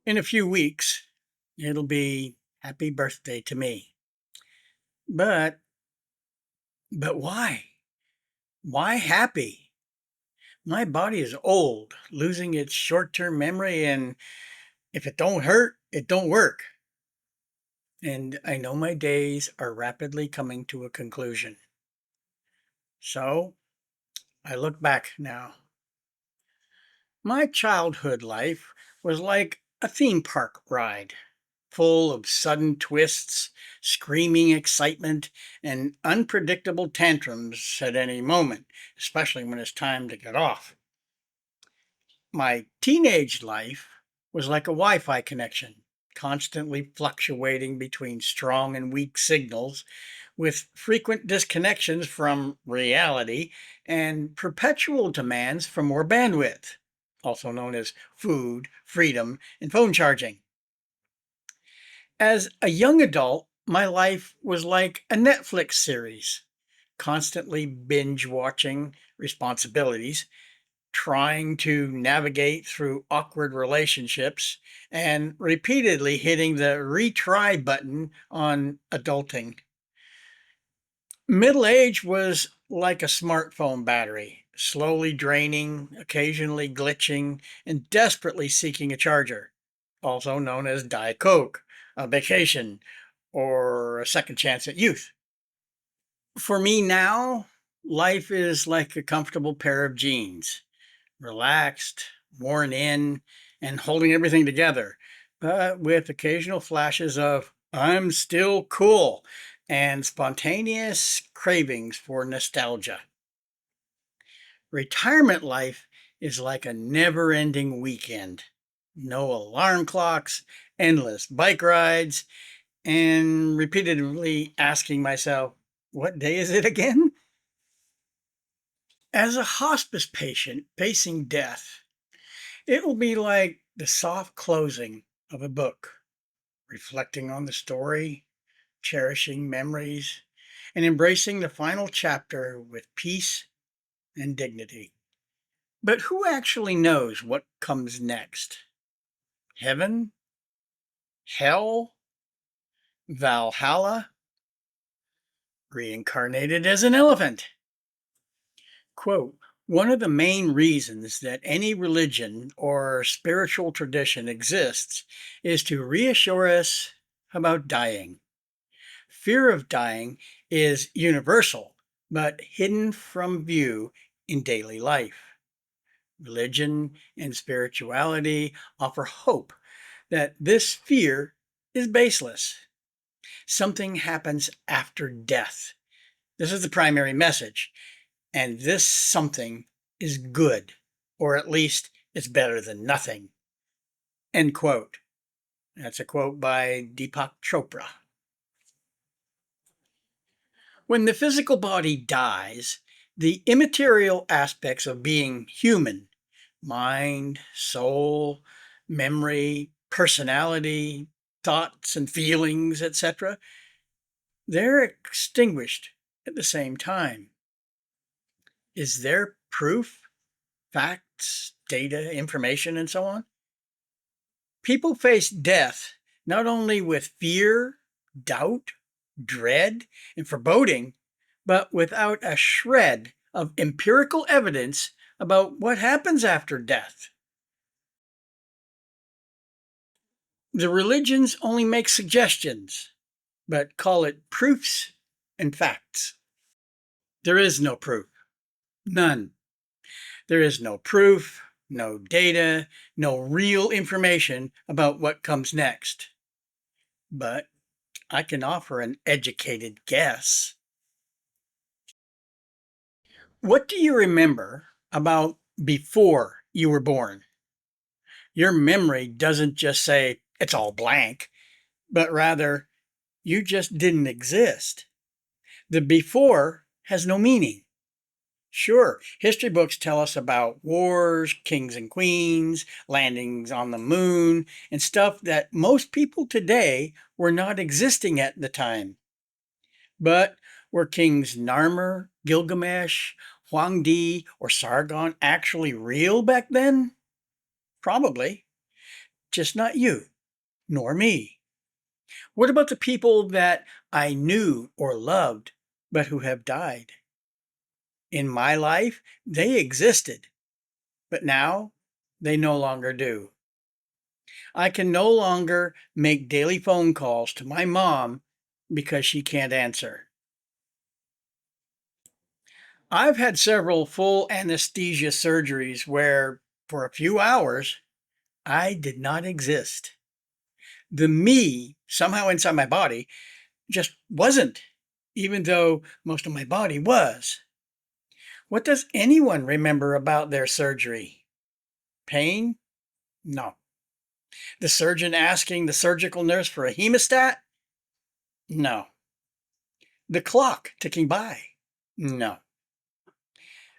In a few weeks, it'll be happy birthday to me. But but why? Why happy? My body is old, losing its short-term memory, and if it don't hurt, it don't work. And I know my days are rapidly coming to a conclusion. So I look back now. My childhood life was like a theme park ride, full of sudden twists, screaming excitement, and unpredictable tantrums at any moment, especially when it's time to get off. My teenage life was like a Wi Fi connection, constantly fluctuating between strong and weak signals, with frequent disconnections from reality and perpetual demands for more bandwidth, also known as food, freedom, and phone charging. As a young adult, my life was like a Netflix series, constantly binge watching responsibilities, trying to navigate through awkward relationships, and repeatedly hitting the retry button on adulting. Middle age was like a smartphone battery, slowly draining, occasionally glitching, and desperately seeking a charger, also known as Diet Coke, a vacation, or a second chance at youth. For me now, life is like a comfortable pair of jeans, relaxed, worn in, and holding everything together, but with occasional flashes of I'm still cool and spontaneous cravings for nostalgia. Retirement life is like a never ending weekend. No alarm clocks, endless bike rides, and repeatedly asking myself, what day is it again? As a hospice patient facing death, it will be like the soft closing of a book, reflecting on the story, cherishing memories, and embracing the final chapter with peace and dignity. But who actually knows what comes next? Heaven? Hell? Valhalla? Reincarnated as an elephant? Quote, one of the main reasons that any religion or spiritual tradition exists is to reassure us about dying. Fear of dying is universal, but hidden from view in daily life. Religion and spirituality offer hope that this fear is baseless. Something happens after death. This is the primary message. And this something is good, or at least it's better than nothing. End quote. That's a quote by Deepak Chopra. When the physical body dies, the immaterial aspects of being human, mind, soul, memory, personality, thoughts and feelings, etc., they're extinguished at the same time. Is there proof, facts, data, information, and so on? People face death not only with fear, doubt, dread, and foreboding, but without a shred of empirical evidence about what happens after death. The religions only make suggestions, but call it proofs and facts. There is no proof. None. There is no proof, no data, no real information about what comes next. But I can offer an educated guess. What do you remember about before you were born? Your memory doesn't just say it's all blank, but rather you just didn't exist. The before has no meaning. Sure, history books tell us about wars, kings and queens, landings on the moon, and stuff that most people today were not existing at the time. But were kings Narmer, Gilgamesh, Huang Di, or Sargon actually real back then? Probably. just not you, nor me. What about the people that I knew or loved, but who have died? In my life, they existed, but now they no longer do. I can no longer make daily phone calls to my mom because she can't answer. I've had several full anesthesia surgeries where, for a few hours, I did not exist. The me, somehow inside my body, just wasn't, even though most of my body was. What does anyone remember about their surgery? Pain? No. The surgeon asking the surgical nurse for a hemostat? No. The clock ticking by? No.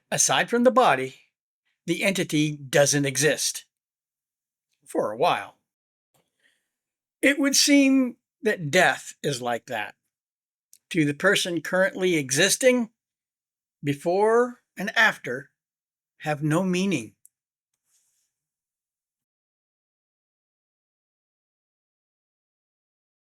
Aside from the body, the entity doesn't exist. For a while. It would seem that death is like that. To the person currently existing, before and after have no meaning.